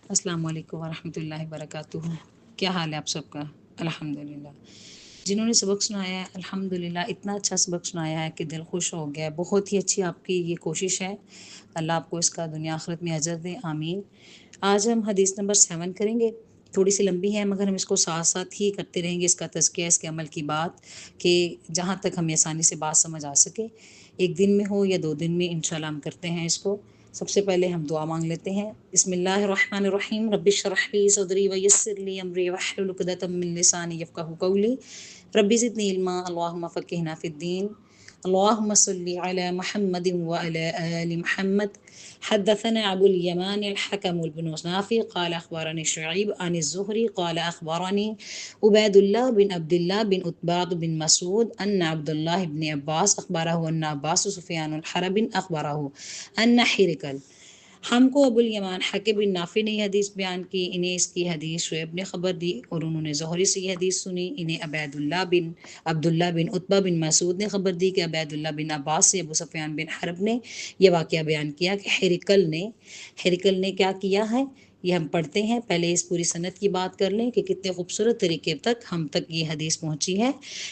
السلام علیکم ورحمۃ اللہ وبرکاتہ۔ کیا حال ہے آپ سب کا؟ الحمدللہ۔ جنہوں نے سبق سنایا ہے الحمدللہ، اتنا اچھا سبق سنایا ہے کہ دل خوش ہو گیا ہے۔ بہت ہی اچھی آپ کی یہ کوشش ہے، اللہ آپ کو اس کا دنیا آخرت میں اجر دے، آمین۔ آج ہم حدیث نمبر 7 کریں گے۔ تھوڑی سی لمبی ہے مگر ہم اس کو ساتھ ساتھ ہی کرتے رہیں گے، اس کا تزکیہ، اس کے عمل کی بات، کہ جہاں تک ہمیں آسانی سے بات سمجھ آ سکے، ایک دن میں ہو یا 2 دن میں، انشاءاللہ ہم کرتے ہیں اس کو۔ سب سے پہلے ہم دعا مانگ لیتے ہیں۔ بسم اللہ الرحمن الرحیم، رب اشرح لی صدری ویسر لی امری واحلل عقدۃ من لسانی یفقہوا قولی، رب زدنی علما، اللہم فقہنا فی الدین، اللہم صلی علی محمد وعلی آل محمد۔ حدثنا ابو الیمان الحکم بن نافع قال اخبرنی شعیب عن الزہری قال اخبرنی عبید اللہ بن عبد اللہ بن عتبہ بن مسعود ان عبد اللہ بن عباس اخبرہ ان عباس سفیان الحرب اخبرہ ان حرقل۔ ہم کو ابو الیمان حکم بن نافع نے یہ حدیث بیان کی، انہیں اس کی حدیث شعیب نے خبر دی، اور انہوں نے زہری سے یہ حدیث سنی، انہیں عبداللہ بن عتبہ بن مسعود نے خبر دی کہ عبید اللہ بن عباس سے ابو سفیان بن حرب نے یہ واقعہ بیان کیا کہ ہرقل نے کیا کیا ہے۔ یہ ہم پڑھتے ہیں، پہلے اس پوری سند کی بات کر لیں کہ کتنے خوبصورت طریقے تک ہم تک یہ حدیث پہنچی ہے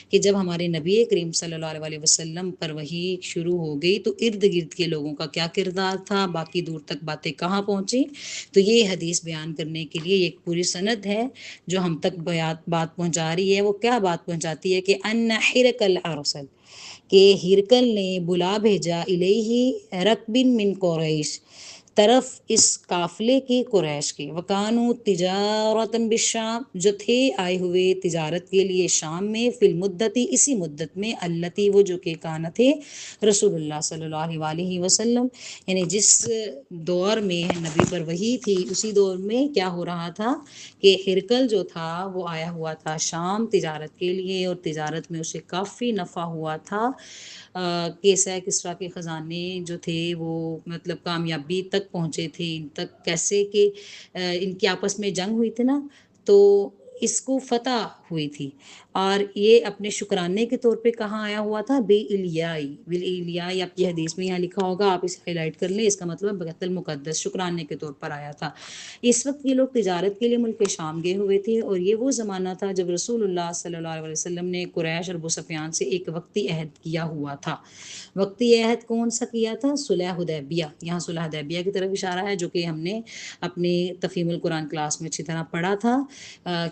کہ جب ہمارے نبی کریم صلی اللہ علیہ وسلم پر وحی شروع ہو گئی تو ارد گرد کے لوگوں کا کیا کردار تھا، باقی دور تک باتیں کہاں پہنچی۔ تو یہ حدیث بیان کرنے کے لیے ایک پوری سند ہے جو ہم تک بات پہنچا رہی ہے۔ وہ کیا بات پہنچاتی ہے کہ ان حرقل ارسل، کہ ہرقل نے بلا بھیجا، الیہ رکب من قریش، طرف اس قافلے کے قریش کے، وکانوا تجارتا بالشام، جو تھے آئے ہوئے تجارت کے لیے شام میں، فی المدتی، اسی مدت میں، التی، وہ جو کہ کانا تھے رسول اللہ صلی اللہ علیہ وسلم، یعنی جس دور میں نبی پر وحی تھی اسی دور میں کیا ہو رہا تھا کہ ہرقل جو تھا وہ آیا ہوا تھا شام تجارت کے لیے، اور تجارت میں اسے کافی نفع ہوا تھا۔ کیسا کسریٰ کے خزانے جو تھے وہ مطلب کامیابی تک پہنچے تھے، ان تک کیسے کہ ان کی آپس میں جنگ ہوئی تھی نا، تو اس کو فتح ہوئی تھی، اور یہ اپنے شکرانے کے طور پہ کہاں آیا ہوا تھا، بے الیائی، آپ کی حدیث میں یہاں لکھا ہوگا، آپ اسے ہائی لائٹ کر لیں، اس کا مطلب بیت المقدس، شکرانے کے طور پر آیا تھا۔ اس وقت یہ لوگ تجارت کے لیے ملک شام گئے ہوئے تھے، اور یہ وہ زمانہ تھا جب رسول اللہ صلی اللہ علیہ وسلم نے قریش اور ابو سفیان سے ایک وقتی عہد کیا ہوا تھا۔ وقتی عہد کون سا کیا تھا؟ صلح حدیبیہ۔ یہاں صلح حدیبیہ کی طرف اشارہ ہے، جو کہ ہم نے اپنی تفہیم القرآن کلاس میں اچھی طرح پڑھا تھا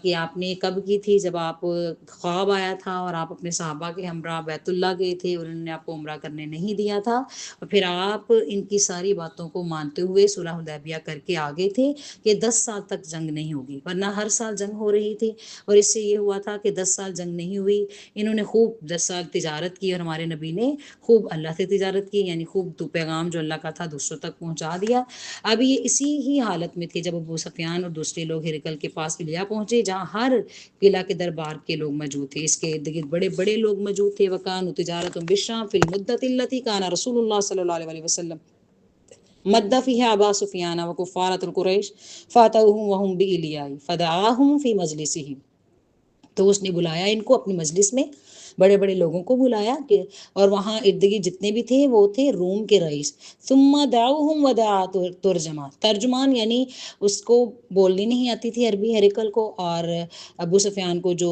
کہ آپ نے کب کی تھی، جب آپ خواب آیا تھا اور آپ اپنے صحابہ کے ہمراہ بیت اللہ گئے تھے اور انہوں نے آپ کو عمرہ کرنے نہیں دیا تھا، اور پھر آپ ان کی ساری باتوں کو مانتے ہوئے صلح حدیبیہ کر کے آگے تھے کہ 10 سال تک جنگ نہیں ہوگی، ورنہ ہر سال جنگ ہو رہی تھی، اور اس سے یہ ہوا تھا کہ 10 سال جنگ نہیں ہوئی۔ انہوں نے خوب 10 سال تجارت کی، اور ہمارے نبی نے خوب اللہ سے تجارت کی، یعنی خوب تو پیغام جو اللہ کا تھا دوسروں تک پہنچا دیا۔ اب یہ اسی ہی حالت میں تھے جب ابو سفیان اور دوسرے لوگ ہرقل کے پاس لیا پہنچے، جہاں ہر قلعہ کے دربار کے لوگ موجود تھے، اس کے ارد گرد بڑے بڑے لوگ موجود تھے۔ وکانوا تجارۃ بالشام فی المدۃ التی کان رسول اللہ صلی اللہ علیہ وسلم مد فیہا ابا سفیان وکفارۃ القریش فاتوہم وہم بالیاء فدعاہم فی مجلسہ، تو اس نے بلایا ان کو اپنی مجلس میں، بڑے بڑے لوگوں کو بلایا کہ، اور وہاں ارد گرد جتنے بھی تھے وہ تھے روم کے رئیس۔ ثم دعوہم ودعا ترجمان یعنی اس کو بولنی نہیں آتی تھی عربی ہرقل کو، اور ابو سفیان کو جو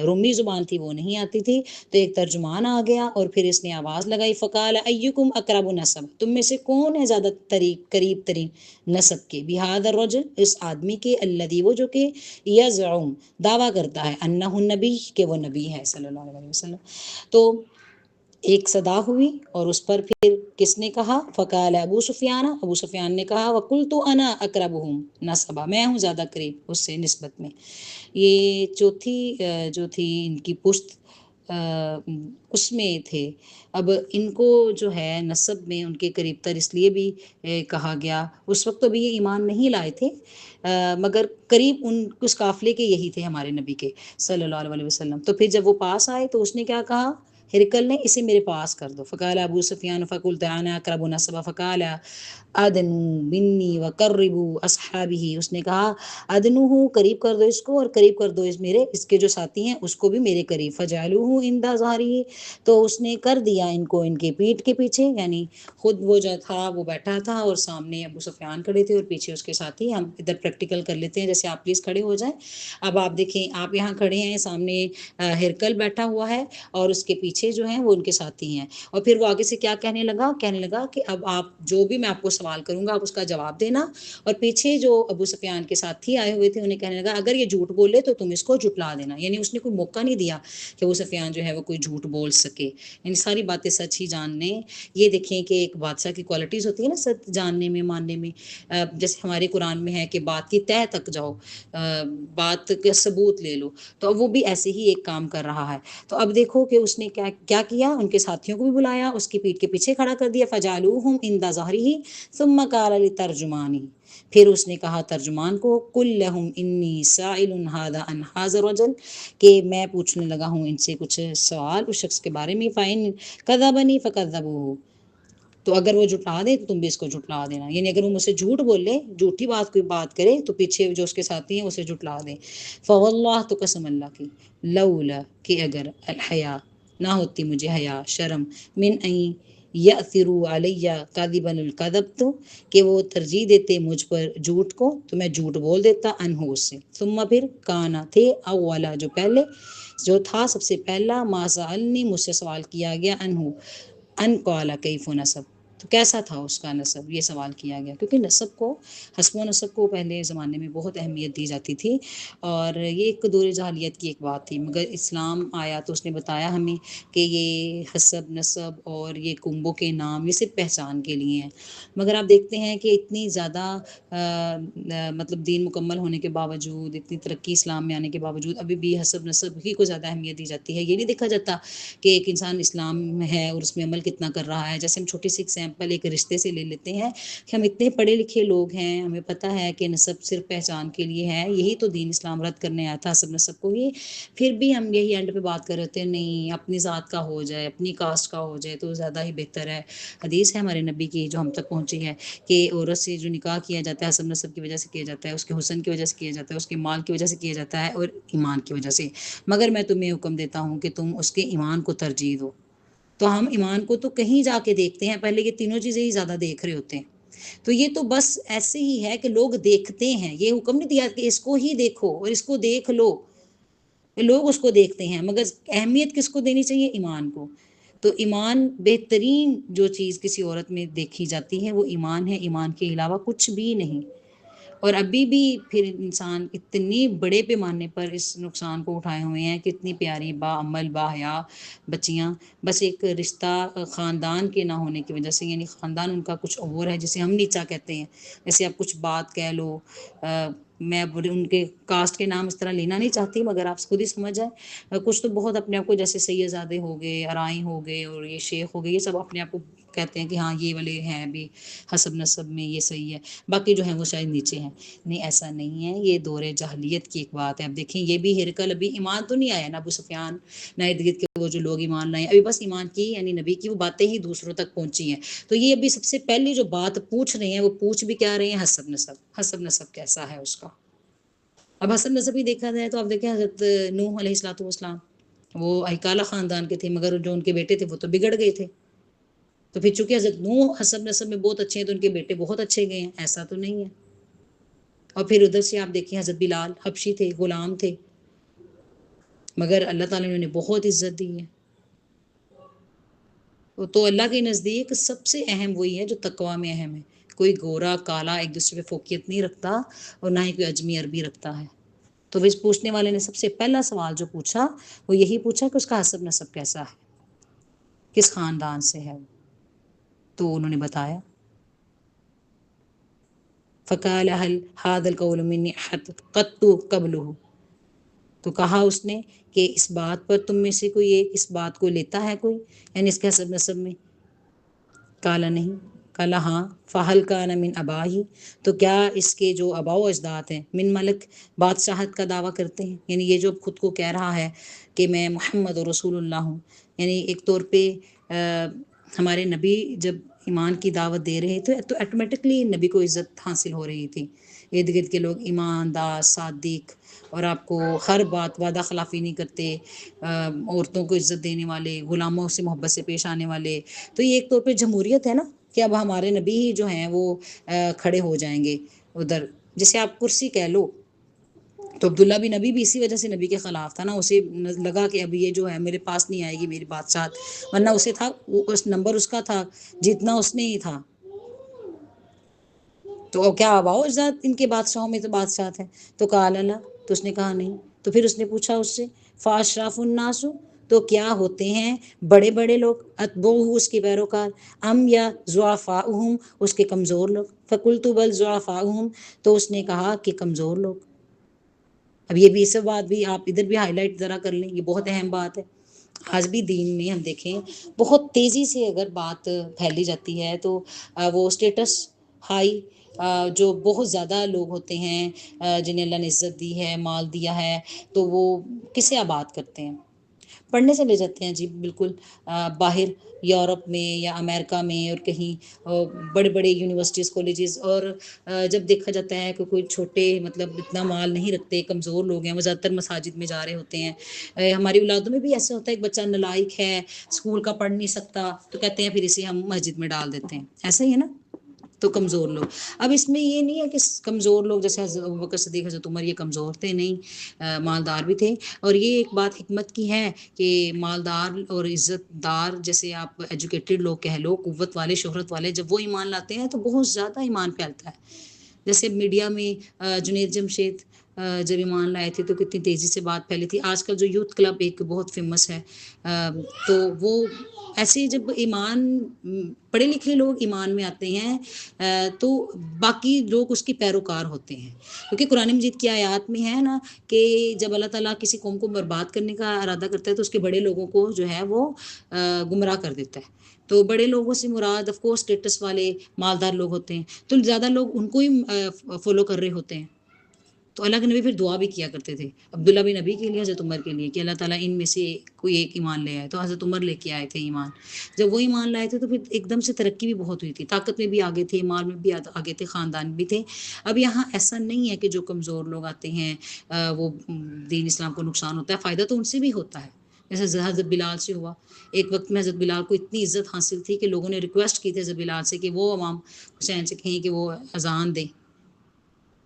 رومی زبان تھی وہ نہیں آتی تھی، تو ایک ترجمان آ گیا اور پھر اس نے آواز لگائی، فقال ایکم اقرب نسب، تم میں سے کون ہے زیادہ قریب ترین نسب کے، بہذا الرجل، اس آدمی کے، الذی، وہ جو کہ یزعم، دعویٰ کرتا ہے، انہ النبی، کہ وہ نبی ہے صلی اللہ علیہ وسلم۔ تو ایک صدا ہوئی اور اس پر پھر کس نے کہا، فقال ابو سفیان نے کہا، وقلت انا اقربہم نسبا، میں ہوں زیادہ قریب اس سے نسبت میں۔ یہ چوتھی جو تھی ان کی پشت اس میں تھے۔ اب ان کو جو ہے نسب میں ان کے قریب تر اس لیے بھی کہا گیا، اس وقت تو بھی یہ ایمان نہیں لائے تھے، مگر قریب اس قافلے کے یہی تھے ہمارے نبی کے صلی اللہ علیہ وسلم۔ تو پھر جب وہ پاس آئے تو اس نے کیا کہا، ہرقل نے، اسے میرے پاس کر دو، فقال ابو سفیان فقلت انا اقرب نسبا فقال ادنو منی وقربو اصحابہ، اس نے کہا ادنو ہوں قریب کر دو اس کو، اور قریب کر دو اس کے جو ساتھی ہیں اس کو بھی میرے قریب، فجعلوہ عند ظہرہ، تو اس نے کر دیا ان کو ان کے پیٹھ کے پیچھے، یعنی خود وہ جو تھا وہ بیٹھا تھا اور سامنے ابو سفیان کھڑے تھے اور پیچھے اس کے ساتھی۔ ہم ادھر پریکٹیکل کر لیتے ہیں، جیسے آپ پلیز کھڑے ہو جائیں۔ اب آپ دیکھیں، آپ یہاں کھڑے ہیں، سامنے ہرکل بیٹھا ہوا ہے اور اس کے پیچھے جو ہیں وہ ان کے ساتھی ہیں، اور پھر وہ آگے سے کیا کہنے لگا کہ اب آپ جو بھی میں آپ کو سوال کروں گا آپ اس کا جواب دینا، اور پیچھے جو ابو سفیان کے ساتھی آئے ہوئے تھے انہیں کہنے لگا اگر یہ جھوٹ بولے تو تم اس کو جھٹلا دینا، یعنی اس نے کوئی موقع نہیں دیا کہ ابو سفیان جو ہے وہ کوئی جھوٹ بول سکے، یعنی ساری باتیں سچ ہی جاننے۔ یہ دیکھیں کہ ایک بادشاہ کی کوالٹیز ہوتی ہے نا سچ جاننے میں، ماننے میں، جیسے ہمارے قرآن میں ہے کہ بات کی تہہ تک جاؤ، بات کا ثبوت لے لو، تو وہ بھی ایسے ہی ایک کام کر رہا ہے۔ تو اب دیکھو کہ اس نے کیا کیا، ان کے ساتھیوں کو بھی بلایا، اس کی پیٹھ کے پیچھے کھڑا کر دیا، فجعلوہم عند ظہرہ ثم قال لترجمانہ، پھر اس نے کہا ترجمان کو، قل لہم انی سائل ھذا عن ھذا الرجل، کہ میں پوچھنے لگا ہوں ان سے کچھ سوال اس شخص کے بارے میں، فإن کذبنی فکذبوہ، تو اگر وہ جھٹلا دے تو تم بھی اس کو جھٹلا دینا، یعنی اگر وہ مجھ سے جھوٹ بولے، جھوٹی بات کوئی بات کرے تو پیچھے جو اس کے ساتھی ہیں اسے جھٹلا دیں۔ فواللہ، تو قسم اللہ کی، لولا، کہ اگر، الحیا، نہ ہوتی مجھے حیا، شرم، من این یأثروا علیہ کاذبا الکذب، تو کہ وہ ترجیح دیتے مجھ پر جھوٹ کو تو میں جھوٹ بول دیتا انہو اس سے، ثم پھر کانا تھے، اولا جو پہلے جو تھا سب سے پہلا، ما سألنی مجھ سے سوال کیا گیا، انہو ان قال کیف نسب، تو کیسا تھا اس کا نسب، یہ سوال کیا گیا، کیونکہ نسب کو، حسب و نسب کو پہلے زمانے میں بہت اہمیت دی جاتی تھی، اور یہ ایک دور جاہلیت کی ایک بات تھی، مگر اسلام آیا تو اس نے بتایا ہمیں کہ یہ حسب نسب اور یہ کنبوں کے نام یہ صرف پہچان کے لیے ہیں، مگر آپ دیکھتے ہیں کہ اتنی زیادہ مطلب دین مکمل ہونے کے باوجود، اتنی ترقی اسلام میں آنے کے باوجود ابھی بھی حسب نسب ہی کو زیادہ اہمیت دی جاتی ہے۔ یہ نہیں دیکھا جاتا کہ ایک انسان اسلام میں ہے اور اس میں عمل کتنا کر رہا ہے۔ جیسے ہم چھوٹی سی ایگزامپل ایک رشتے سے لے لیتے ہیں کہ ہم اتنے پڑھے لکھے لوگ ہیں، ہمیں پتہ ہے کہ نسب صرف پہچان کے لیے ہے، یہی تو دین اسلام رد کرنے آیا تھا حسب نسب کو ہی، پھر بھی ہم یہی اینڈ پہ بات کر رہے ہوتے ہیں نہیں اپنی ذات کا ہو جائے، اپنی کاسٹ کا ہو جائے تو زیادہ ہی بہتر ہے۔ حدیث ہے ہمارے نبی کی جو ہم تک پہنچی ہے کہ عورت سے جو نکاح کیا جاتا ہے حسب نسب کی وجہ سے کیا جاتا ہے، اس کے حسن کی وجہ سے کیا جاتا ہے، اس کے مال کی وجہ سے کیا جاتا ہے اور ایمان کی وجہ سے، مگر میں تمہیں حکم دیتا ہوں کہ تم اس کے ایمان کو ترجیح دو۔ تو ہم ایمان کو تو کہیں جا کے دیکھتے ہیں، پہلے یہ تینوں چیزیں ہی زیادہ دیکھ رہے ہوتے ہیں، تو یہ تو بس ایسے ہی ہے کہ لوگ دیکھتے ہیں، یہ حکم نہیں دیا کہ اس کو ہی دیکھو اور اس کو دیکھ لو، لوگ اس کو دیکھتے ہیں، مگر اہمیت کس کو دینی چاہیے؟ ایمان کو۔ تو ایمان بہترین جو چیز کسی عورت میں دیکھی جاتی ہے وہ ایمان ہے، ایمان کے علاوہ کچھ بھی نہیں۔ اور ابھی بھی پھر انسان اتنی بڑے پیمانے پر اس نقصان کو اٹھائے ہوئے ہیں کہ اتنی پیاری با عمل با حیا بچیاں، بس ایک رشتہ خاندان کے نہ ہونے کی وجہ سے، یعنی خاندان ان کا کچھ اور ہے جسے ہم نیچا کہتے ہیں، جیسے آپ کچھ بات کہہ لو، میں ان کے کاسٹ کے نام اس طرح لینا نہیں چاہتی مگر آپ خود ہی سمجھ جائیں، کچھ تو بہت اپنے آپ کو جیسے سیدزادے ہو گئے، ارائیں ہو گئے اور یہ شیخ ہو گئے، یہ سب اپنے آپ کو کہتے ہیں کہ ہاں یہ والے ہیں بھی حسب نسب میں یہ صحیح ہے، باقی جو ہیں وہ شاید نیچے ہیں۔ نہیں، ایسا نہیں ہے، یہ دور جاہلیت کی ایک بات ہے۔ اب دیکھیں یہ بھی ہرکل ابھی ایمان تو نہیں آیا نا ابو سفیان نہ ارد گرد کے وہ جو لوگ ایمان لائے، ابھی بس ایمان کی یعنی نبی کی وہ باتیں ہی دوسروں تک پہنچی ہیں، تو یہ ابھی سب سے پہلی جو بات پوچھ رہے ہیں وہ پوچھ بھی کیا رہے ہیں؟ حسب نسب، حسب نسب کیسا ہے اس کا۔ اب حسب نسب ہی دیکھا جائے تو آپ دیکھیں حضرت نوح علیہ الصلوۃ والسلام وہ اہکالہ خاندان کے تھے، مگر جو ان کے بیٹے تھے وہ تو بگڑ گئے تھے، تو پھر چونکہ حضرت نوح حسب نسب میں بہت اچھے ہیں تو ان کے بیٹے بہت اچھے گئے ہیں، ایسا تو نہیں ہے۔ اور پھر ادھر سے آپ دیکھیں حضرت بلال حبشی تھے، غلام تھے، مگر اللہ تعالیٰ نے انہیں بہت عزت دی ہے۔ تو اللہ کے نزدیک سب سے اہم وہی ہے جو تقوی میں اہم ہے، کوئی گورا کالا ایک دوسرے پہ فوقیت نہیں رکھتا اور نہ ہی کوئی اجمی عربی رکھتا ہے۔ تو اس پوچھنے والے نے سب سے پہلا سوال جو پوچھا وہ یہی پوچھا کہ اس کا حسب نسب کیسا ہے، کس خاندان سے ہے وہ، تو انہوں نے بتایا۔ فقال هل هذا القول مني احد قط قبله، تو کہا اس نے کہ اس بات پر تم میں سے کوئی ایک اس بات کو لیتا ہے کوئی، یعنی اس کے حسب نسب میں؟ کالا نہیں، کالا ہاں، فہل کان من اباہی، تو کیا اس کے جو آباء و اجداد ہیں من ملک، بادشاہت کا دعویٰ کرتے ہیں، یعنی یہ جو خود کو کہہ رہا ہے کہ میں محمد رسول اللہ ہوں، یعنی ایک طور پہ ہمارے نبی جب ایمان کی دعوت دے رہے تھے تو آٹومیٹکلی نبی کو عزت حاصل ہو رہی تھی. ارد گرد کے لوگ ایماندار، صادق، اور آپ کو ہر بات وعدہ خلافی نہیں کرتے، عورتوں کو عزت دینے والے، غلاموں سے محبت سے پیش آنے والے. تو یہ ایک طور پہ جمہوریت ہے نا کہ اب ہمارے نبی ہی جو ہیں وہ کھڑے ہو جائیں گے ادھر، جسے آپ کرسی کہہ لو. تو عبداللہ بھی نبی بھی اسی وجہ سے نبی کے خلاف تھا نا، اسے لگا کہ اب یہ جو ہے میرے پاس نہیں آئے گی میری بادشاہت، ورنہ اسے تھا اس نمبر اس کا تھا جتنا اس نے ہی تھا. تو کیا آباؤ اجداد ان کے بادشاہوں میں تو بادشاہ ہے. تو کہا اللہ، تو اس نے کہا نہیں. تو پھر اس نے پوچھا اس سے فاشراف الناس، تو کیا ہوتے ہیں بڑے بڑے لوگ، اتبعوہ اس کے پیروکار، ام یا ضعفاؤہم اس کے کمزور لوگ. فقلت بل ضعفاؤہم، تو اس نے کہا کہ کمزور لوگ. اب یہ بھی سب بات بھی آپ ادھر بھی ہائی لائٹ ذرا کر لیں، یہ بہت اہم بات ہے. آج بھی دین میں ہم دیکھیں بہت تیزی سے اگر بات پھیلی جاتی ہے تو وہ اسٹیٹس ہائی، جو بہت زیادہ لوگ ہوتے ہیں جنہیں اللہ نے عزت دی ہے، مال دیا ہے، تو وہ کسے آباد کرتے ہیں؟ پڑھنے سے لے جاتے ہیں جی بالکل. باہر یورپ میں یا امریکہ میں اور کہیں بڑے بڑے یونیورسٹیز کالجز، اور جب دیکھا جاتا ہے کہ کوئی چھوٹے مطلب اتنا مال نہیں رکھتے، کمزور لوگ ہیں، وہ زیادہ تر مساجد میں جا رہے ہوتے ہیں. ہماری اولادوں میں بھی ایسا ہوتا ہے، ایک بچہ نالائق ہے، اسکول کا پڑھ نہیں سکتا، تو کہتے ہیں پھر اسے ہم مسجد میں ڈال دیتے ہیں. ایسا ہی ہے نا. تو کمزور لوگ، اب اس میں یہ نہیں ہے کہ کمزور لوگ جیسے حضرت ابوبکر صدیق، حضرت عمر یہ کمزور تھے، نہیں، مالدار بھی تھے. اور یہ ایک بات حکمت کی ہے کہ مالدار اور عزت دار جیسے آپ ایجوکیٹڈ لوگ کہہ لو، قوت والے، شہرت والے، جب وہ ایمان لاتے ہیں تو بہت زیادہ ایمان پھیلتا ہے. جیسے میڈیا میں جنید جمشید جب ایمان لائے تھے تو کتنی تیزی سے بات پھیلی تھی. آج کل جو یوتھ کلب ایک بہت فیمس ہے، تو وہ ایسے جب ایمان پڑھے لکھے لوگ ایمان میں آتے ہیں تو باقی لوگ اس کی پیروکار ہوتے ہیں. کیونکہ قرآن مجید کی آیات میں ہے نا کہ جب اللہ تعالیٰ کسی قوم کو برباد کرنے کا ارادہ کرتا ہے تو اس کے بڑے لوگوں کو جو ہے وہ گمراہ کر دیتا ہے. تو بڑے لوگوں سے مراد آف کورس اسٹیٹس والے مالدار لوگ ہوتے ہیں، تو زیادہ لوگ ان کو ہی فالو کر رہے ہوتے ہیں. تو اللہ کے نبی پھر دعا بھی کیا کرتے تھے، عبداللہ بن نبی کے لیے، حضرت عمر کے لیے، کہ اللہ تعالیٰ ان میں سے کوئی ایک ایمان لے آئے. تو حضرت عمر لے کے آئے تھے ایمان. جب وہ ایمان لائے تھے تو پھر ایک دم سے ترقی بھی بہت ہوئی تھی، طاقت میں بھی آگے تھے، مال میں بھی آگے تھے، خاندان بھی تھے. اب یہاں ایسا نہیں ہے کہ جو کمزور لوگ آتے ہیں وہ دین اسلام کو نقصان ہوتا ہے، فائدہ تو ان سے بھی ہوتا ہے. جیسے حضرت بلال سے ہوا، ایک وقت میں حضرت بلال کو اتنی عزت حاصل تھی کہ لوگوں نے ریکویسٹ کی تھی حضرت بلال سے کہ وہ امام حسین سے کہیں کہ وہ اذان دیں.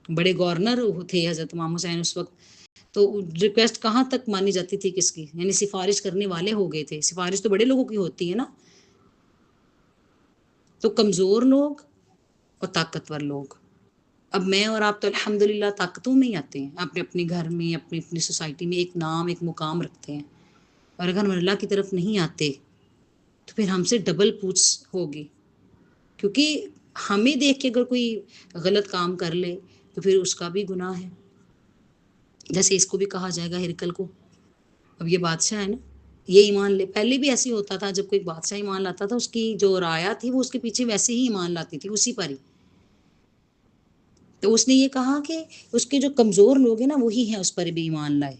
بڑے گورنر تھے حضرت امام حسین اس وقت، تو ریکویسٹ کہاں تک مانی جاتی تھی کس کی، یعنی سفارش کرنے والے ہو گئے تھے. سفارش تو بڑے لوگوں کی ہوتی ہے نا. تو کمزور لوگ اور طاقتور لوگ، اب میں اور آپ تو الحمدللہ طاقتوں میں ہی آتے ہیں، اپنے اپنے گھر میں، اپنی اپنی سوسائٹی میں ایک نام، ایک مقام رکھتے ہیں. اور اگر ہم اللہ کی طرف نہیں آتے تو پھر ہم سے ڈبل پوچھ ہوگی. کیونکہ ہمیں دیکھ کے اگر کوئی غلط کام کر لے تو پھر اس کا بھی گناہ ہے. جیسے اس کو بھی کہا جائے گا ہرکل کو، اب یہ بادشاہ ہے نا، یہ ایمان لے. پہلے بھی ایسے ہی ہوتا تھا، جب کوئی بادشاہ ایمان لاتا تھا اس کی جو رایا تھی وہ اس کے پیچھے ویسے ہی ایمان لاتی تھی، اسی پر ہی. تو اس نے یہ کہا کہ اس کے جو کمزور لوگ ہیں نا وہی ہیں اس پر بھی ایمان لائے.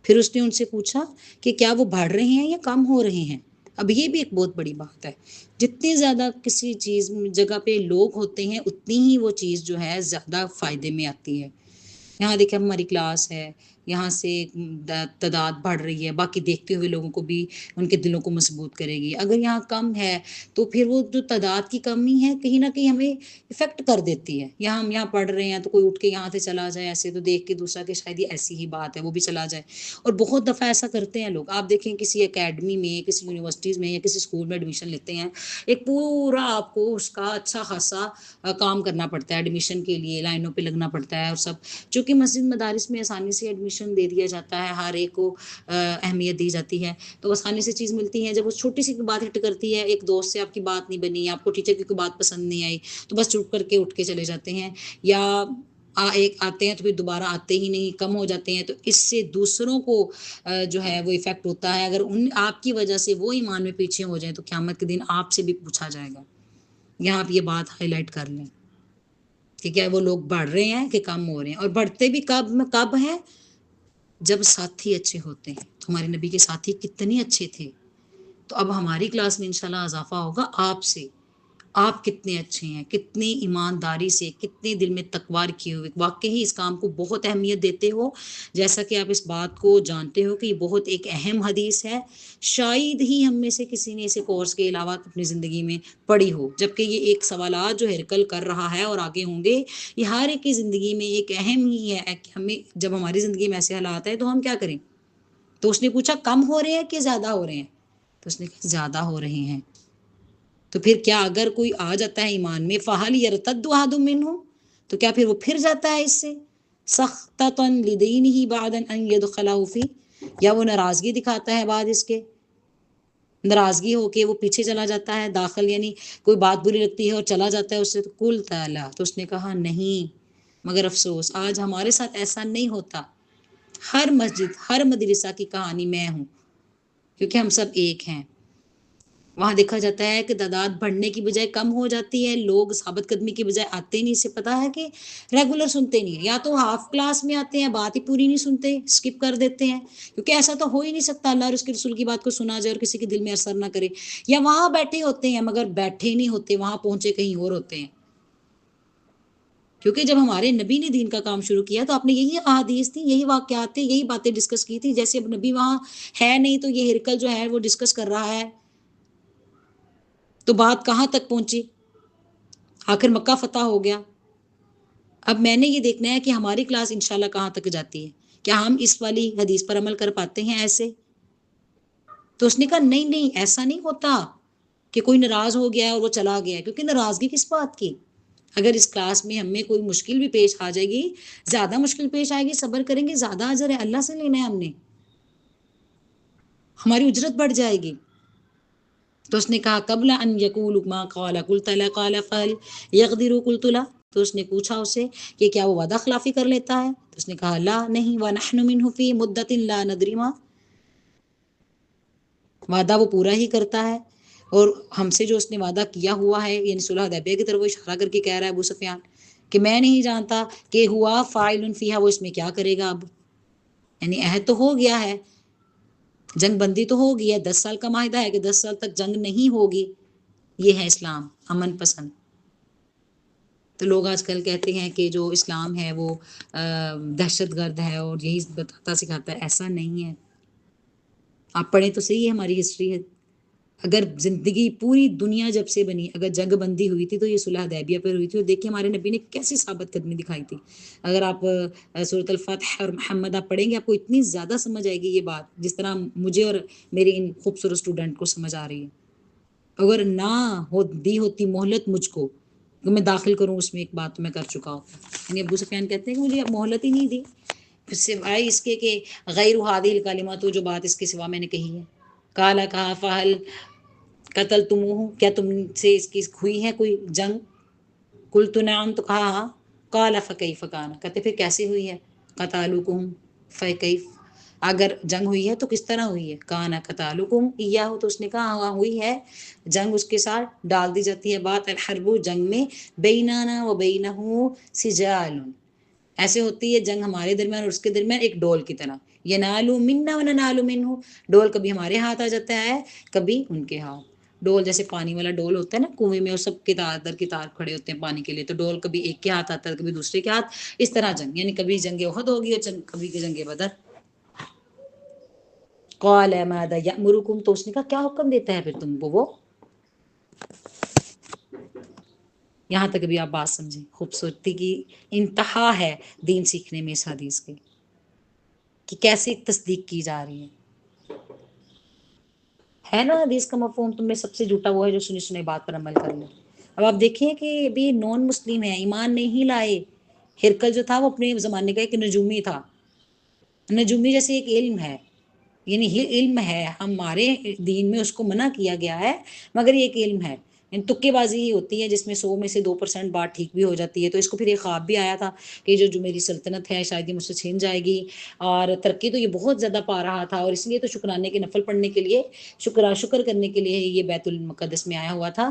پھر اس نے ان سے پوچھا کہ کیا وہ بڑھ رہے ہیں یا کم ہو رہے ہیں. اب یہ بھی ایک بہت بڑی بات ہے، جتنے زیادہ کسی چیز جگہ پہ لوگ ہوتے ہیں اتنی ہی وہ چیز جو ہے زیادہ فائدے میں آتی ہے. یہاں دیکھیں ہماری کلاس ہے، یہاں سے تعداد بڑھ رہی ہے، باقی دیکھتے ہوئے لوگوں کو بھی ان کے دلوں کو مضبوط کرے گی. اگر یہاں کم ہے تو پھر وہ جو تعداد کی کمی ہے کہیں نہ کہیں ہمیں افیکٹ کر دیتی ہے. یہاں ہم یہاں پڑھ رہے ہیں تو کوئی اٹھ کے یہاں سے چلا جائے ایسے تو دیکھ کے دوسرا کہ شاید یہ ایسی ہی بات ہے وہ بھی چلا جائے. اور بہت دفعہ ایسا کرتے ہیں لوگ. آپ دیکھیں کسی اکیڈمی میں، کسی یونیورسٹیز میں یا کسی اسکول میں ایڈمیشن لیتے ہیں، ایک پورا آپ کو اس کا اچھا خاصا کام کرنا پڑتا ہے ایڈمیشن کے لیے، لائنوں پہ لگنا پڑتا ہے اور سب. چونکہ مسجد مدارس میں آسانی سے ایڈمیشن دے دیا جاتا ہے، ہر ایک کو اہمیت دی جاتی ہے تو آسانی سے چیز ملتی ہے. جب وہ چھوٹی سی بات ہٹ کرتی ہے، ایک دوست سے آپ کی بات نہیں بنی، آپ کو ٹیچر کی کوئی بات پسند نہیں آئی، تو بس چپ کر کے اٹھ کے چلے جاتے ہیں، یا ایک آتے ہیں تو پھر دوبارہ آتے ہی نہیں، کم ہو جاتے ہیں. تو اس سے دوسروں کو جو ہے وہ ایفیکٹ ہوتا ہے. اگر آپ کی وجہ سے وہ ایمان میں پیچھے ہو جائیں تو قیامت کے دن آپ سے بھی پوچھا جائے گا. یہاں آپ یہ بات ہائی لائٹ کر لیں کہ کیا وہ لوگ بڑھ رہے ہیں کہ کم ہو رہے ہیں. اور بڑھتے بھی کب ہیں؟ جب ساتھی اچھے ہوتے ہیں. ہمارے نبی کے ساتھی کتنے اچھے تھے. تو اب ہماری کلاس میں انشاءاللہ اضافہ ہوگا آپ سے، آپ کتنے اچھے ہیں، کتنی ایمانداری سے، کتنے دل میں تقوی کیے ہوئے، واقعی اس کام کو بہت اہمیت دیتے ہو، جیسا کہ آپ اس بات کو جانتے ہو کہ یہ بہت ایک اہم حدیث ہے، شاید ہی ہم میں سے کسی نے اسے کورس کے علاوہ اپنی زندگی میں پڑھی ہو، جبکہ یہ ایک سوالات جو ہرکل کر رہا ہے اور آگے ہوں گے، یہ ہر ایک کی زندگی میں ایک اہم ہی ہے کہ ہمیں جب ہماری زندگی میں ایسے حالات ہیں تو ہم کیا کریں۔ تو اس نے پوچھا کم ہو رہے ہیں کہ زیادہ ہو رہے ہیں، تو اس نے کہا زیادہ ہو رہے ہیں۔ تو پھر کیا اگر کوئی آ جاتا ہے ایمان میں فَهَلْ يَرْتَدُّ أَحَدٌ مِّنْهُ، تو کیا پھر وہ پھر جاتا ہے اس سے سَخْطَةً لِدِينِهِ بَعْدَ أَن يَدْخَلَهُ فِيهِ، یا وہ ناراضگی دکھاتا ہے بعد اس کے، ناراضگی ہو کے وہ پیچھے چلا جاتا ہے داخل، یعنی کوئی بات بری لگتی ہے اور چلا جاتا ہے اس سے، تو کل تعالیٰ، تو اس نے کہا نہیں، مگر افسوس آج ہمارے ساتھ ایسا نہیں ہوتا۔ ہر مسجد ہر مدرسہ کی کہانی میں ہوں، کیونکہ ہم سب ایک ہیں۔ وہاں دیکھا جاتا ہے کہ تعداد بڑھنے کی بجائے کم ہو جاتی ہے، لوگ ثابت قدمی کی بجائے آتے نہیں، اسے پتہ ہے کہ ریگولر سنتے نہیں ہیں، یا تو ہاف کلاس میں آتے ہیں، بات ہی پوری نہیں سنتے، اسکپ کر دیتے ہیں، کیونکہ ایسا تو ہو ہی نہیں سکتا اللہ اور اس کے رسول کی بات کو سنا جائے اور کسی کے دل میں اثر نہ کرے، یا وہاں بیٹھے ہوتے ہیں مگر بیٹھے نہیں ہوتے، وہاں پہنچے کہیں اور ہوتے ہیں۔ کیونکہ جب ہمارے نبی نے دین کا کام شروع کیا تو آپ نے یہی احادیث تھی، یہی واقعات تھے، یہی باتیں ڈسکس کی تھی، جیسے اب نبی وہاں ہے نہیں تو یہ ہرکل جو ہے وہ ڈسکس کر رہا ہے، تو بات کہاں تک پہنچی، آخر مکہ فتح ہو گیا۔ اب میں نے یہ دیکھنا ہے کہ ہماری کلاس انشاءاللہ کہاں تک جاتی ہے، کیا ہم اس والی حدیث پر عمل کر پاتے ہیں ایسے؟ تو اس نے کہا نہیں نہیں، ایسا نہیں ہوتا کہ کوئی ناراض ہو گیا اور وہ چلا گیا، کیونکہ ناراضگی کس بات کی؟ اگر اس کلاس میں ہمیں کوئی مشکل بھی پیش آ جائے گی، زیادہ مشکل پیش آئے گی، صبر کریں گے، زیادہ اجر ہے، اللہ سے لینا ہے ہم نے، ہماری اجرت بڑھ جائے گی۔ تو اس نے کہا قبل ان یقول ما قال قلت لا قال فهل يقدر قلت لا، تو اس نے پوچھا اسے کہ کیا وہ وعدہ خلافی کر لیتا ہے، تو اس نے کہا لا نہیں، ونحن منه في مدة لا ندري ما، وعدہ وہ پورا ہی کرتا ہے، اور ہم سے جو اس نے وعدہ کیا ہوا ہے، یعنی صلح حدیبیہ کی طرف وہ اشارہ کر کے کہہ رہا ہے ابو سفیان کہ میں نہیں جانتا کہ ہوا فاعل فیہا، وہ اس میں کیا کرے گا اب، یعنی عہد تو ہو گیا ہے، جنگ بندی تو ہو گئی ہے، 10 سال کا معاہدہ ہے کہ 10 سال تک جنگ نہیں ہوگی، یہ ہے اسلام، امن پسند۔ تو لوگ آج کل کہتے ہیں کہ جو اسلام ہے وہ دہشت گرد ہے اور یہی بتاتا سکھاتا ہے، ایسا نہیں ہے۔ آپ پڑھیں تو صحیح ہے ہماری ہسٹری ہے، اگر زندگی پوری دنیا جب سے بنی اگر جنگ بندی ہوئی تھی تو یہ صلح حدیبیہ پر ہوئی تھی، اور دیکھیں ہمارے نبی نے کیسی ثابت قدمی دکھائی تھی۔ اگر آپ سورۃ الفتح اور محمد آپ پڑھیں گے، آپ کو اتنی زیادہ سمجھ آئے گی یہ بات، جس طرح مجھے اور میرے ان خوبصورت اسٹوڈنٹ کو سمجھ آ رہی ہے۔ اگر نہ دی ہوتی مہلت مجھ کو کہ میں داخل کروں اس میں، ایک بات تو میں کر چکا ہوتا۔ یعنی ابو سفیان کہتے ہیں کہ مجھے مہلت ہی نہیں دی، پھر سوائے اس کے کہ غیر هذه الکلمات، جو بات اس کے سوا میں نے کہی ہے۔ کالا کہا فہل قتل تمہ، کیا تم سے اس کی ہوئی ہے کوئی جنگ؟ قلت نعم، تو کہا ہاں۔ قال فکیف کان، کہتے پھر کیسے ہوئی ہے؟ قتالکم فکیف، اگر جنگ ہوئی ہے تو کس طرح ہوئی ہے؟ کان قتالکم ایاہ، تو اس نے کہا ہاں ہوئی ہے جنگ، اس کے ساتھ ڈال دی جاتی ہے بات، الحرب، جنگ میں، بیننا و بینہ سجال، ایسے ہوتی ہے جنگ ہمارے درمیان اور اس کے درمیان ایک ڈول کی طرح، ینالو منا و ننالو منہ، ڈول کبھی ہمارے ہاتھ آ جاتا ہے کبھی ان کے ہاتھ، ڈول جیسے پانی والا ڈول ہوتا ہے نا کنویں میں، اور سب کتار در کتار کھڑے ہوتے ہیں پانی کے لیے، تو ڈول کبھی ایک کے ہاتھ آتا ہے کبھی دوسرے کے ہاتھ، اس طرح جنگ، یعنی کبھی جنگ احد ہوگی اور کبھی جنگ بدر۔ قال ماذا یأمرکم، تو اس نے کہا کیا حکم دیتا ہے پھر تم کو وہ؟ یہاں تک بھی آپ بات سمجھیں، خوبصورتی کی انتہا ہے دین سیکھنے میں اس حدیث کے، کہ کیسے تصدیق کی جا رہی ہے نا حدیث کا مفہوم، تم میں سب سے جھوٹا وہ ہے جو سنی سنی بات پر عمل کر لے۔ اب آپ دیکھیں کہ ابھی نان مسلم ہے، ایمان نہیں لائے، ہرکل جو تھا وہ اپنے زمانے کا ایک نجومی تھا، نجومی جیسے ایک علم ہے، یعنی یہ علم ہے، ہمارے دین میں اس کو منع کیا گیا ہے، مگر یہ ایک علم ہے، تکے بازی ہی ہوتی ہے جس میں 100 میں سے 2% بات ٹھیک بھی ہو جاتی ہے. تو اس کو پھر ایک خواب بھی آیا تھا کہ جو میری سلطنت ہے شاید یہ مجھ سے چھین جائے گی، اور ترقی تو یہ بہت زیادہ پا رہا تھا، اور اس لیے تو شکرانے کے نفل پڑھنے کے لیے شکر کرنے کے لیے یہ بیت المقدس میں آیا ہوا تھا.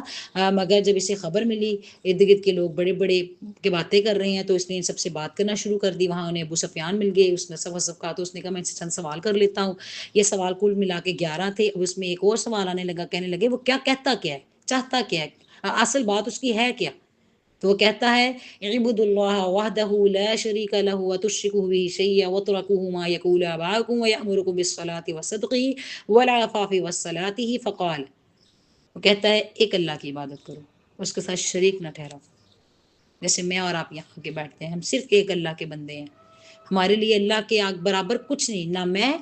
مگر جب اسے خبر ملی ارد گرد کے لوگ بڑے بڑے کے باتیں کر رہے ہیں تو اس نے ان سب سے بات کرنا شروع کر دی. وہاں انہیں ابو سفیان مل گئے، اس نے سب کہا، تو اس نے کہا میں ان سے چند سوال کر لیتا ہوں. یہ سوال کل ملا کے 11 تھے. اب اس میں ایک اور سوال آنے لگا، کہنے لگے وہ کیا کہتا کیا ہے، چاہتا کیا ہے، اصل بات اس کی ہے کیا. تو وہ کہتا ہے اعبدوا اللہ وحدہ لا شریک لہ وتشرکوا بہ شیئا واترکوہ ما یقول آباؤکم ویأمرکم بالصلاۃ والصدق والعفاف والصلاۃ فقال، وہ کہتا ہے ایک اللہ کی عبادت کرو، اس کے ساتھ شریک نہ ٹھہراؤ. جیسے میں اور آپ یہاں کے بیٹھتے ہیں، ہم صرف ایک اللہ کے بندے ہیں. ہمارے لیے اللہ کے برابر کچھ نہیں، نہ میں،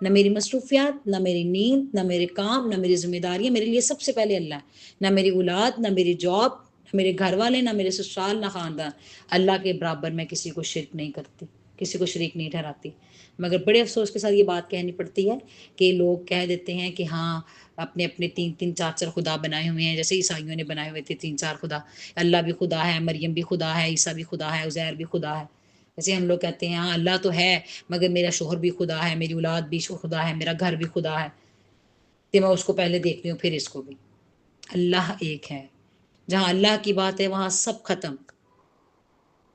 نہ میری مصروفیات، نہ میری نیند، نہ میرے کام، نہ میری ذمہ داریاں. میرے لیے سب سے پہلے اللہ ہے. نہ میری اولاد، نہ میری جاب، نہ میرے گھر والے، نہ میرے سسرال، نہ خاندان. اللہ کے برابر میں کسی کو شرک نہیں کرتی، کسی کو شریک نہیں ٹھہراتی. مگر بڑے افسوس کے ساتھ یہ بات کہنی پڑتی ہے کہ لوگ کہہ دیتے ہیں کہ ہاں اپنے اپنے 3-4 خدا بنائے ہوئے ہیں، جیسے عیسائیوں نے بنائے ہوئے تھے 3-4 خدا. اللہ بھی خدا ہے، مریم بھی خدا ہے، عیسیٰ بھی خدا ہے، عزیر بھی خدا ہے. جیسے ہم لوگ کہتے ہیں ہاں اللہ تو ہے مگر میرا شوہر بھی خدا ہے، میری اولاد بھی خدا ہے، میرا گھر بھی خدا ہے. تو میں اس کو پہلے دیکھتی ہوں پھر اس کو بھی. اللہ ایک ہے. جہاں اللہ کی بات ہے وہاں سب ختم.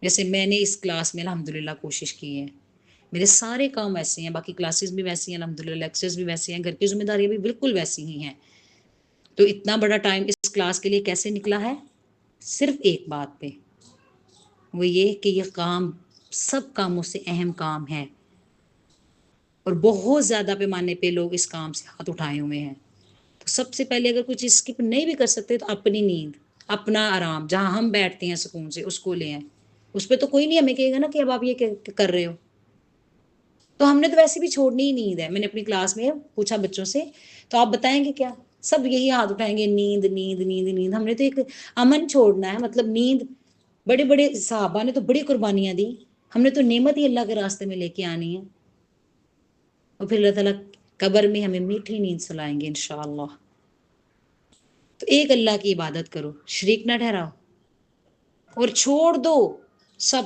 جیسے میں نے اس کلاس میں الحمدللہ کوشش کی ہے، میرے سارے کام ویسے ہیں، باقی کلاسز بھی ویسی ہیں الحمدللہ، لیکچرز بھی ویسے ہیں، گھر کی ذمہ داریاں بھی بالکل ویسی ہی ہیں. تو اتنا بڑا ٹائم اس کلاس کے لیے کیسے نکلا ہے؟ صرف ایک بات پہ، وہ یہ کہ یہ کام سب کاموں سے اہم کام ہے، اور بہت زیادہ پیمانے پہ لوگ اس کام سے ہاتھ اٹھائے ہوئے ہیں. تو سب سے پہلے اگر کچھ اسکپ نہیں بھی کر سکتے تو اپنی نیند، اپنا آرام، جہاں ہم بیٹھتے ہیں سکون سے، اس کو لے آئیں. اس پہ تو کوئی نہیں ہمیں کہے گا نا کہ اب آپ یہ کر رہے ہو. تو ہم نے تو ویسے بھی چھوڑنی ہی نیند ہے. میں نے اپنی کلاس میں پوچھا بچوں سے تو آپ بتائیں گے کیا؟ سب یہی ہاتھ اٹھائیں گے، نیند نیند نیند نیند. ہم نے تو ایک امن چھوڑنا ہے، مطلب نیند. بڑے بڑے صحابہ نے تو بڑی قربانیاں دی، ہم نے تو نعمت ہی اللہ کے راستے میں لے کے آنی ہے. اور پھر اللہ تعالیٰ قبر میں ہمیں میٹھی نیند سلائیں گے انشاءاللہ. تو ایک اللہ کی عبادت کرو، شریک نہ ٹھہراؤ، اور چھوڑ دو سب.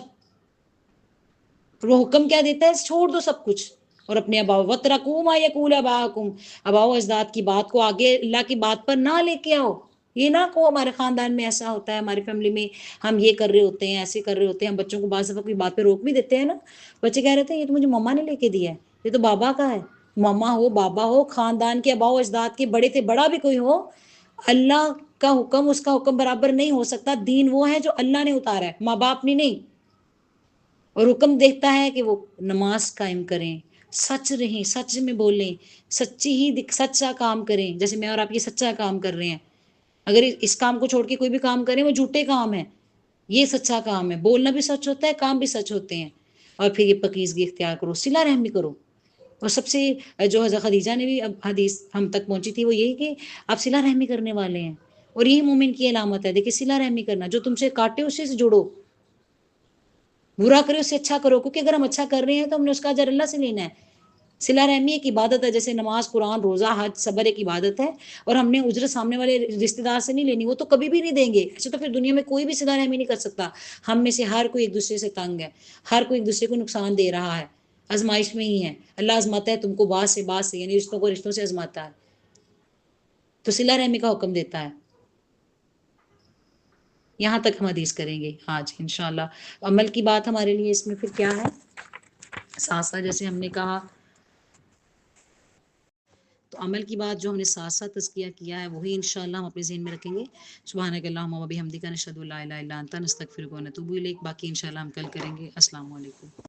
وہ حکم کیا دیتا ہے؟ چھوڑ دو سب کچھ اور اپنے آباؤ وَاتَّرَكُوا مَا يَقُولُ آبَاؤُكُمْ، آباؤ اجداد کی بات کو آگے اللہ کی بات پر نہ لے کے آؤ. یہ نہ کہو ہمارے خاندان میں ایسا ہوتا ہے، ہماری فیملی میں ہم یہ کر رہے ہوتے ہیں، ایسے کر رہے ہوتے ہیں. ہم بچوں کو بعض دفعہ کوئی بات پہ روک بھی دیتے ہیں نا. بچے کہہ رہے تھے یہ تو مجھے مما نے لے کے دیا ہے، یہ تو بابا کا ہے. مما ہو، بابا ہو، خاندان کے آباؤ اجداد کے بڑے تھے، بڑا بھی کوئی ہو، اللہ کا حکم اس کا حکم برابر نہیں ہو سکتا. دین وہ ہے جو اللہ نے اتارا ہے، ماں باپ نے نہیں. اور حکم دیکھتا ہے کہ وہ نماز قائم کریں، سچ رہیں، سچ میں بولیں، سچی ہی سچا کام کریں. جیسے میں اور آپ یہ سچا کام کر رہے ہیں، اگر اس کام کو چھوڑ کے کوئی بھی کام کریں وہ جھوٹے کام ہے. یہ سچا کام ہے، بولنا بھی سچ ہوتا ہے، کام بھی سچ ہوتے ہیں. اور پھر یہ پاکیزگی اختیار کرو، صلہ رحمی کرو. اور سب سے جو حضرت خدیجہ نے بھی اب حدیث ہم تک پہنچی تھی وہ یہی کہ آپ صلہ رحمی کرنے والے ہیں، اور یہی مومن کی علامت ہے. دیکھیں صلہ رحمی کرنا، جو تم سے کاٹے اسی سے جڑو، برا کرے اس سے اچھا کرو، کیونکہ اگر ہم اچھا کر رہے ہیں تو ہم نے اس کا اجر اللہ سے لینا ہے. صلہ رحمی ایک عبادت ہے، جیسے نماز، قرآن، روزہ، حج، صبر ایک عبادت ہے. اور ہم نے اجرت سامنے والے رشتہ دار سے نہیں لینی، وہ تو کبھی بھی نہیں دیں گے. ایسے تو پھر دنیا میں کوئی بھی صلہ رحمی نہیں کر سکتا. ہم میں سے ہر کوئی ایک دوسرے سے تنگ ہے، ہر کوئی ایک دوسرے کو نقصان دے رہا ہے. آزمائش میں ہی ہے، اللہ آزماتا ہے تم کو بات سے، یعنی رشتوں کو رشتوں سے آزماتا ہے. تو صلہ رحمی کا حکم دیتا ہے. یہاں تک ہم حدیث کریں گے آج انشاءاللہ. عمل کی بات ہمارے لیے اس میں پھر کیا ہے؟ ساتھ ساتھ جیسے ہم نے کہا، تو عمل کی بات جو ہم نے ساتھ ساتھ تذکیہ کیا ہے وہی انشاءاللہ ہم اپنے ذہن میں رکھیں گے. سبحانک اللہم و بحمدک، نشہد ان لا الہ الا انت، نستغفرک و نتوب الیک. باقی انشاءاللہ ہم کل کریں گے. السلام علیکم.